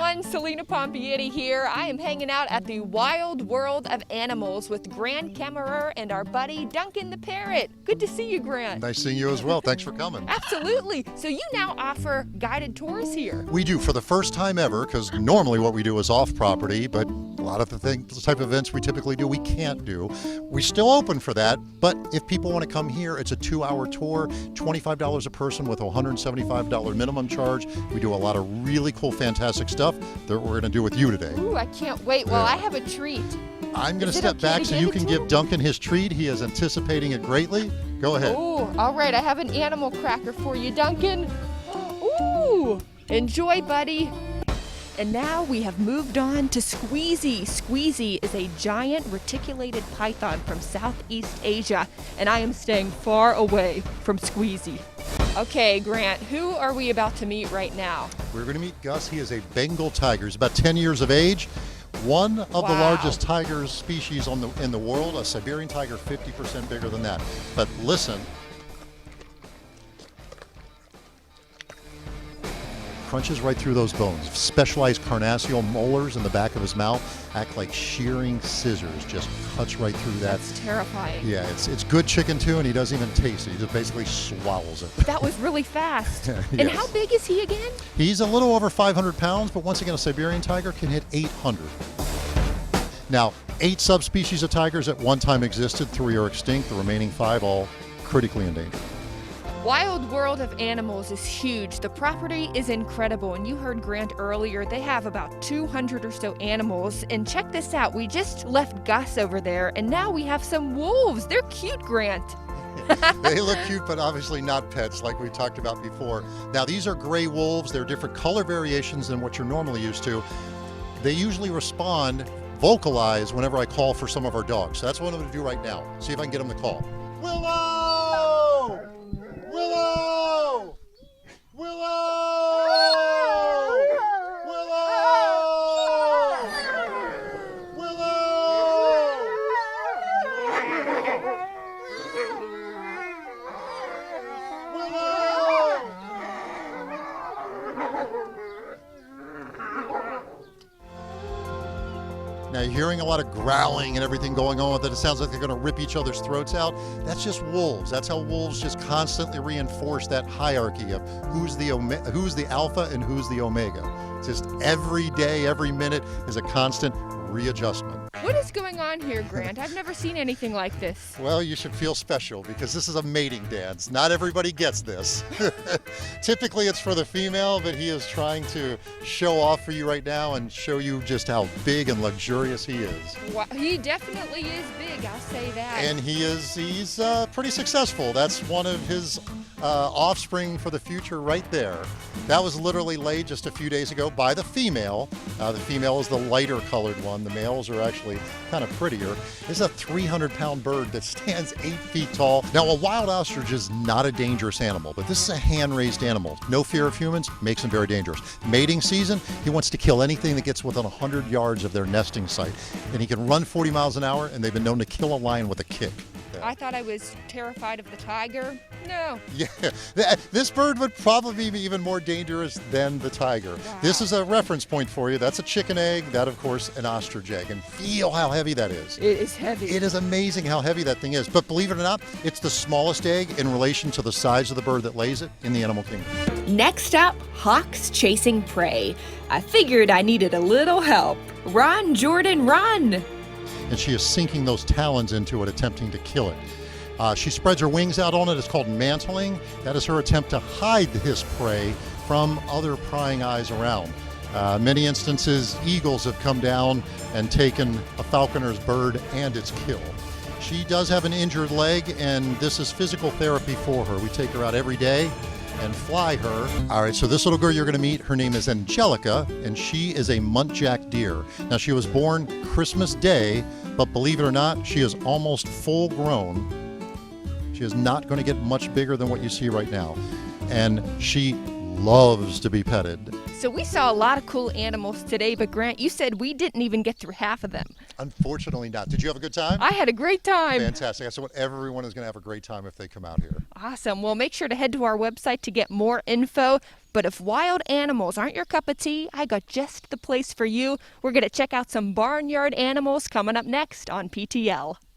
everyone, Celina Pompeani here. I am hanging out at the Wild World of Animals with Grant Kemmerer and our buddy Duncan the Parrot. Good to see you, Grant. Nice seeing you as well. Thanks for coming. Absolutely. So you now offer guided tours here. We do for the first time ever, because normally what we do is off property, but a lot of the type of events we typically do, we can't do. We're still open for that, but if people want to come here, it's a 2-hour tour, $25 a person with a $175 minimum charge. We do a lot of really cool, fantastic stuff that we're going to do with you today. Ooh, I can't wait. Well, I have a treat. I'm going to step back so you can give Duncan his treat. He is anticipating it greatly. Go ahead. Ooh, all right. I have an animal cracker for you, Duncan. Ooh, enjoy, buddy. And now we have moved on to Squeezy. Squeezy is a giant reticulated python from Southeast Asia, and I am staying far away from Squeezy. Okay, Grant, who are we about to meet right now? We're going to meet Gus. He is a Bengal tiger. He's about 10 years of age. One of the largest tiger species in the world. A Siberian tiger, 50% bigger than that. But listen. Crunches right through those bones. Specialized carnassial molars in the back of his mouth act like shearing scissors. Just cuts right through that. That's terrifying. Yeah, it's good chicken too, and he doesn't even taste it. He just basically swallows it. That was really fast. Yes. And how big is he again? He's a little over 500 pounds, but once again, a Siberian tiger can hit 800. Now, 8 subspecies of tigers at one time existed. 3 are extinct. The remaining 5 all critically endangered. Wild World of Animals is huge. The property is incredible, and you heard Grant earlier, they have about 200 or so animals. And check this out, we just left Gus over there, and now we have some wolves. They're cute, Grant. They look cute, but obviously not pets like we talked about before. Now, these are gray wolves. They're different color variations than what you're normally used to. They usually vocalize whenever I call for some of our dogs. So that's what I'm going to do right now. See if I can get them to call. Willow! Willow! Willow! Willow! Willow! Willow! Now you're hearing a lot of growling and everything going on with it. It sounds like they're going to rip each other's throats out. That's just wolves. That's how wolves just constantly reinforce that hierarchy of who's the alpha and who's the omega. Just every day, every minute is a constant readjustment. What is going on here, Grant? I've never seen anything like this. Well, you should feel special because this is a mating dance. Not everybody gets this. Typically it's for the female, but he is trying to show off for you right now and show you just how big and luxurious he is. Well, he definitely is big, I'll say that. And he's pretty successful. That's one of his offspring for the future right there. That was literally laid just a few days ago by the female. The female is the lighter colored one. The males are actually kind of prettier. This is a 300-pound bird that stands 8 feet tall. Now, a wild ostrich is not a dangerous animal, but this is a hand-raised animal. No fear of humans, makes him very dangerous. Mating season, he wants to kill anything that gets within 100 yards of their nesting site. And he can run 40 miles an hour, and they've been known to kill a lion with a kick. I thought I was terrified of the tiger. No. Yeah, this bird would probably be even more dangerous than the tiger. Wow. This is a reference point for you. That's a chicken egg. That, of course, an ostrich egg. And feel how heavy that is. It is heavy. It is amazing how heavy that thing is. But believe it or not, it's the smallest egg in relation to the size of the bird that lays it in the animal kingdom. Next up, hawks chasing prey. I figured I needed a little help. Run, Jordan, run! And she is sinking those talons into it, attempting to kill it. She spreads her wings out on it. It's called mantling. That is her attempt to hide his prey from other prying eyes around. Many instances, eagles have come down and taken a falconer's bird and its kill. She does have an injured leg, and this is physical therapy for her. We take her out every day and fly her. All right, so this little girl you're going to meet, her name is Angelica, and she is a muntjac deer. Now, she was born Christmas Day, but believe it or not, she is almost full grown. She is not going to get much bigger than what you see right now. And she loves to be petted. So we saw a lot of cool animals today, but Grant, you said we didn't even get through half of them. Unfortunately not. Did you have a good time? I had a great time. Fantastic. I said everyone is going to have a great time if they come out here. Awesome. Well, make sure to head to our website to get more info. But if wild animals aren't your cup of tea, I got just the place for you. We're going to check out some barnyard animals coming up next on PTL.